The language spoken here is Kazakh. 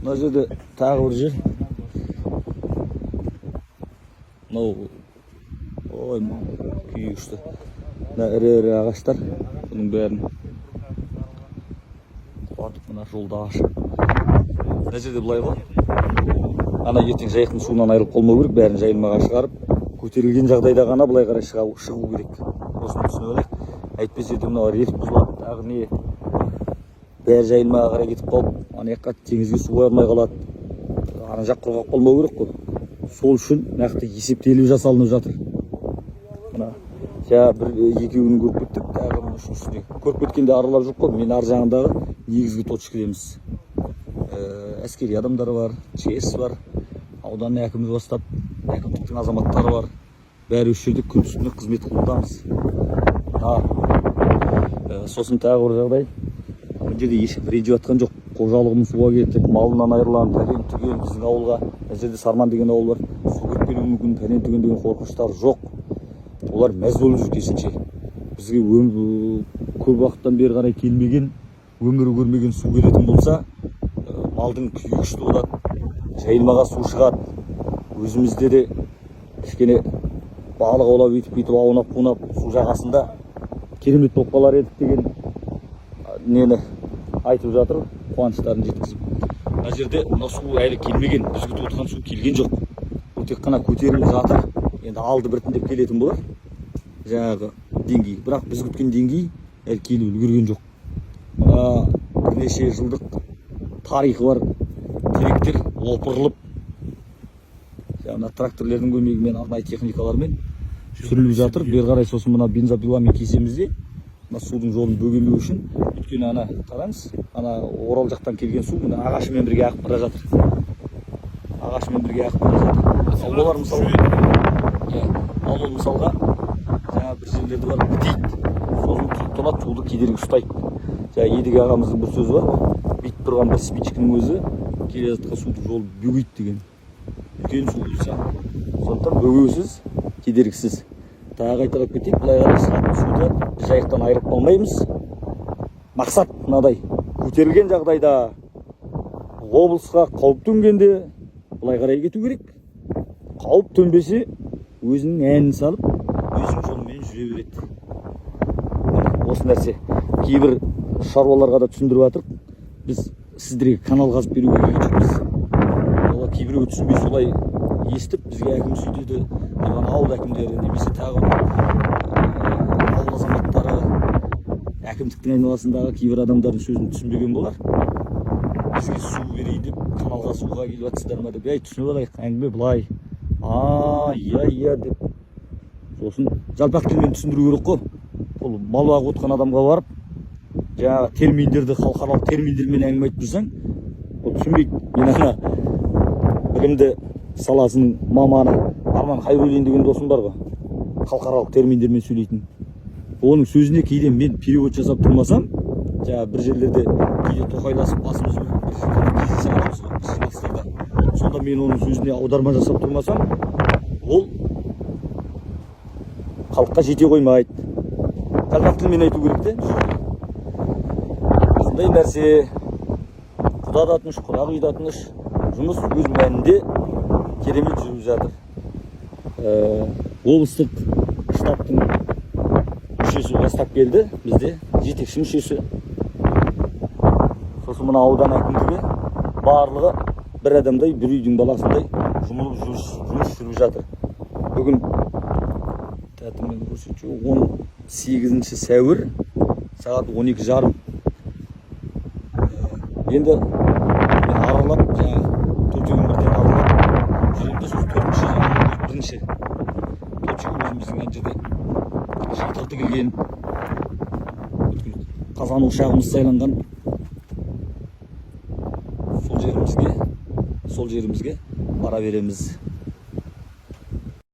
Мына жерде тағы бір жер. Мынау ой күйі күшті. Мына ірі ағаштар. Бұның бәрін қуатып мына жолда ашып. Мына жерде былай ғой. Ана ертең жайықтың суынан айырылып қалмау керек, бәрін жайылмаға шығарып, көтерілген жағдайда ғана былай қарай шығу керек. Осыны түсініп алайық. Әйтпесе мынау рельс бұзылады, тағы не бәрі жайылмаға қарай кетіп қалып, ана жаққа теңізге су бармай қалады. Ана жақ құрғақ қалмау керек қой. Сол үшін нақты есептеліп жасалынып жатыр. Мына бір екеуін көріп кеттік, тағы үшіншісіне көріп кеткенде аралап жоқ қой. Мен ар жағындағы негізгі точкідеміз. Әскери адамдар бар, ЧС бар, аудан әкімі бастап, әкімдіктің азаматтары бар. Бәрі осы жерде күн үстіне қызмет қылудамыз. Сосын тағы бір жағдай. Бұл жерде ешкім ренжіп жатқан жоқ. Қожалығым суға кетіп, малынан айырылған, пәлен түген біздің ауылға. Бұл жерде Сарман деген ауыл бар. Су кетпеуі мүмкін, пәлен түген деген қорқыныштар жоқ. Олар мәз болып жүр керісінше. Бізге көп уақыттан бері қарай келмеген, өмірі көрмеген су келетін болса, малдың күйі күшті болады, жайылмаға су шығады. Өзімізде де кішкене балық аулап өйтіп аунап-қунап су жағасында керемет болып қалар едік деген нені айтып жатыр, қуаныштарын жеткізіп. Мына жерде мына су әлі келмеген, біз күтіп отырған су келген жоқ. Бұл тек қана көтеріліп жатыр. Енді алды біртіндеп келетін болар. Жаңағы деңгей. Бірақ біз күткен деңгей әлі келіп үлгерген жоқ. Бірнеше жылдық тарихы бар теректер опырылып, тракторлердің көмегімен, арнайы техникалармен сүріліп жатыр. Бері қарай сосын мына бензопиламен кесемізде, мына судың жолын бөгемеу үшін. Өйткені ана қараңыз, ана Орал жақтан келген су мына ағашымен бірге ағып бара жатыр. Ағашымен бірге ағып бара жатыр. Олар мысалға жаңа бір жерлерді бар, бітейді. Сосын тұнады, суды кедергі ұстайды. Едіге ағамыздың бір сөзі бар. Бүйтіп тұрған бір спичкінің өзі келе жатқан судың жолын бөгейді деген. Үлкен су болса, сондықтан бөгеусіз, кедергісіз. Тағы қайталап кетейік, былай қарай шығатын суды біз жайықтан айырып қалмаймыз. Мақсат мынадай: көтерілген жағдайда облысқа қауіп төнгенде былай қарай кету керек. Қауіп төнбесе, өзінің әнін салып, өзінің жолымен жүре береді. Осы нәрсе кейбір шаруаларға да түсіндіріп жатыр. Біз сіздерге канал қазып беруге келген жоқпыз. Олар кейбіреуі түсінбей солай естіп, бізге әкім сөйтеді, ауыл әкімдері немесе тағы ауыл азаматтары, әкімдіктің айналасындағы кейбір адамдардың сөзін түсінбеген болар. Бізге су берейін деп, каналға суға келіп жатсыздар ма деп, түсініп алайық, әңгіме былай. Иә деп. Сосын жалпақ тілмен түсіндіру керек қой. Бұл мал бағып отқан адамға барып, жаңағы терминдерді, халықаралық терминдермен әңгіме айтып жүрсең, ол түсінбейді. Мен ана білімді саласының маманы Арман Хайруллин деген досым бар ғой, халықаралық терминдермен сөйлейтін. Оның сөзіне кейде мен перевод жасап тұрмасам, бір жерлерде кейде тоқайласып басымыз сонда мен оның сөзіне аударма жасап тұрмасам, ол халыққа жете қоймайды. Жалпақ тілмен айту керек те. Осындай нәрсе, құда да тыныш, құрақ үй да тыныш, жұмыс өз мәнінде керемет жүріп жатыр. Облыстық штабтың мүшесі бастап келді, бізде жетекші мүшесі. Сосын мына аудан әкімдігі барлығы бір адамдай, бір үйдің баласындай жұмылып жұмыс жүріп жатыр. Бүгін 18 сәуір сағат 12:30. Енді мен аралап, төртеуін бірден аралап жүремді. Сөз бірінші точка өзіміздің ана жерде шатыр тігілген, қазан ошағымыз сайланған сол жерімізге бара береміз.